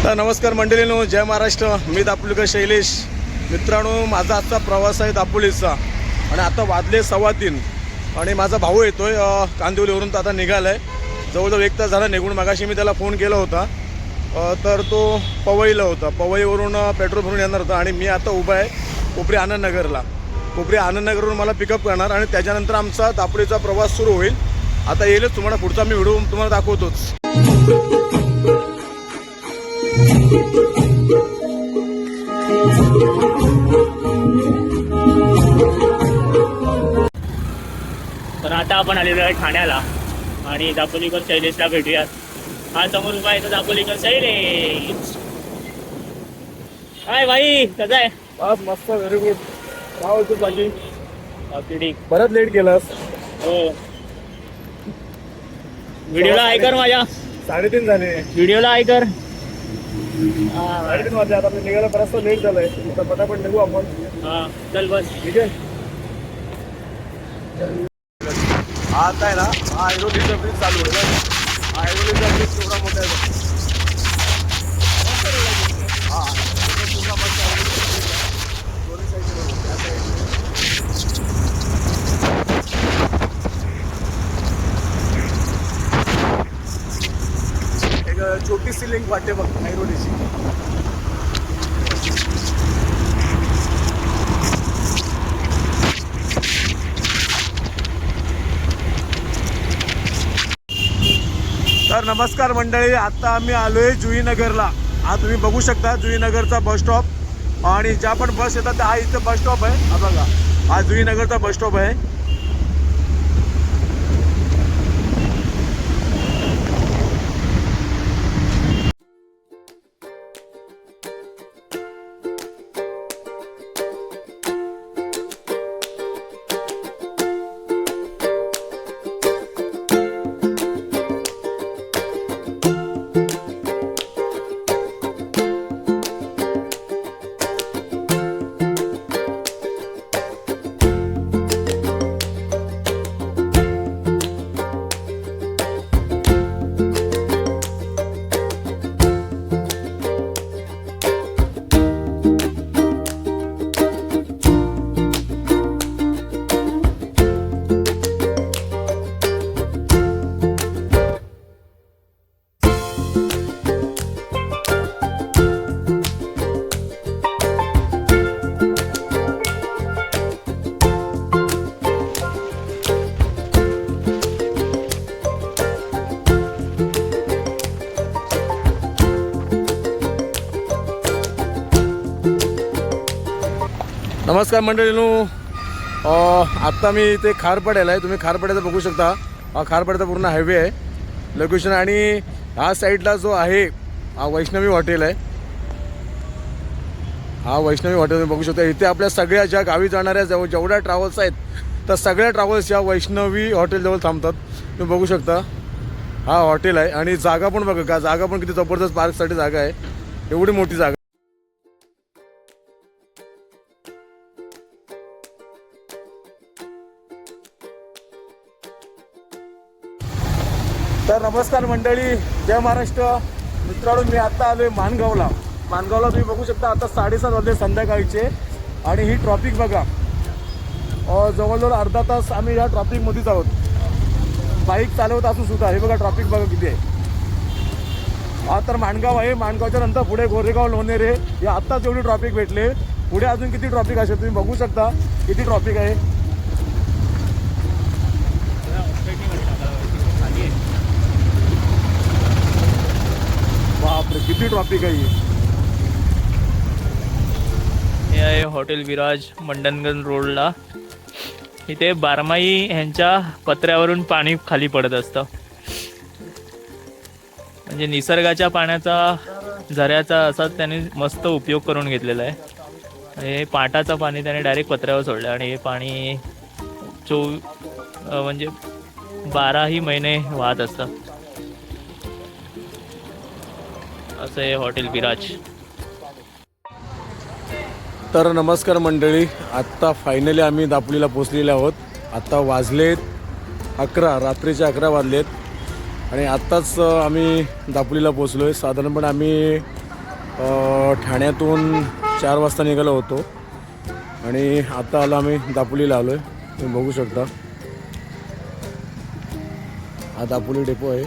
तर नमस्कार मंडळींनो, जय महाराष्ट्र. मी दापोलीकर शैलेश. मित्रांनो, माझा आजचा प्रवास आहे दापोलीचा आणि आता वाजले 3:15 आणि माझा भाऊ येतोय कांदिवलीवरून. तर आता निघाला आहे. जवळजवळ 1 तास झाला निघून. मागाशी मी त्याला फोन केला होता तर तो पवईला होता. पवईवरून पेट्रोल भरून येणार होता आणि मी आता उभा आहे कोपरी आनंदनगरला. कोपरी आनंदनगरवरून मला पिकअप करणार आणि त्याच्यानंतर आमचा दापोलीचा प्रवास सुरू होईल. आता येईलच, तुम्हाला पुढचा मी व्हिडिओ तुम्हाला दाखवतोच. तर आता आपण आलेलो आहे ठाण्याला आणि दापोलीकर शैलेशला भेटूयात. हा समोर उभा आहे तो दापोलीकर शैलेश. काय भाई, कसं आहे? बस मस्त, व्हेरी गुड. काय होतं पाहिजे? ठीक. बरंच लेट केलास. हो, व्हिडिओला ऐकर माझ्या. 3:30 झाले. व्हिडिओला ऐकर. 3:30 वाजले. आता मी निघायला बराचसा लेट झालाय. आता पटापट निघू आपण. हा, चल बस. ठीक आहे. हा आता आहे ना, हा ऐरोलीचा ब्रिज चालू आहे ना. हा ऐरोलीचा ब्रिज एवढा मोठा आहे. हा पूर्ण मस्त आहे. दोन्ही साईडने त्या साईडने. एक छोटीशी लिंक वाटते बघ ऐरोलीची. तर नमस्कार मंडळी, आता आम्ही आलोय जुईनगरला. हा तुम्ही बघू शकता जुईनगरचा बस स्टॉप आणि ज्या पण बस येतात त्या हा इथं बस स्टॉप आहे. हा बघा, हा जुईनगरचा बस स्टॉप आहे. नमस्कार मंडळींनो, आत्ता मी इथे खारपाड्याला आहे. तुम्ही खारपाड्याचं बघू शकता. हा खारपाड्याचा पूर्ण हायवे आहे लोकेशन. आणि ह्या साईडला जो आहे हा वैष्णवी हॉटेल आहे. हा वैष्णवी हॉटेल तुम्ही बघू शकता. इथे आपल्या सगळ्या ज्या गावी जाणाऱ्या जेवढ्या ट्रॅव्हल्स आहेत तर सगळ्या ट्रॅव्हल्स या वैष्णवी हॉटेलजवळ थांबतात. तुम्ही बघू शकता. हा हॉटेल आहे आणि जागा पण बघा का, जागा पण किती जबरदस्त पार्कसाठी जागा आहे. एवढी मोठी जागा. तर नमस्कार मंडळी, जय महाराष्ट्र. मित्रांनो, मी आता आलो आहे माणगावला. माणगावला तुम्ही बघू शकता आता 7:30 वाजले संध्याकाळचे आणि ही ट्रॉफिक बघा. जवळजवळ अर्धा तास आम्ही या ट्रॉफिकमध्येच आहोत. बाईक चालवत असून सुद्धा हे बघा ट्रॉफिक बघा किती आहे. हा तर माणगाव आहे. माणगावच्या नंतर पुढे गोरेगाव, लोणेरे हे आत्ताच एवढी ट्रॉफिक भेटले. पुढे अजून किती ट्रॉफिक असेल तुम्ही बघू शकता किती ट्रॉफिक आहे. बापरे, किती ट्रॉफिक आहे. हे आहे हॉटेल विराज मंडनगंज रोडला. इथे बारमाही ह्यांच्या पत्र्यावरून पाणी खाली पडत असतं. म्हणजे निसर्गाच्या पाण्याचा, झऱ्याचा असा त्याने मस्त उपयोग करून घेतलेला आहे. हे पाटाचं पाणी त्याने डायरेक्ट पत्र्यावर सोडलं आणि हे पाणी म्हणजे 12ही महिने वाहत असतं. असं आहे हॉटेल विराज. तर नमस्कार मंडळी, आत्ता फायनली आम्ही दापोलीला पोचलेले आहोत. आत्ता वाजलेत 11, रात्रीचे 11 वाजलेत आणि आत्ताच आम्ही दापोलीला पोचलो आहे. साधारणपणे आम्ही ठाण्यातून 4 वाजता निघालो होतो आणि आता आलो आम्ही दापोलीला आलो आहे. तुम्ही बघू शकता हा दापोली डेपो आहे.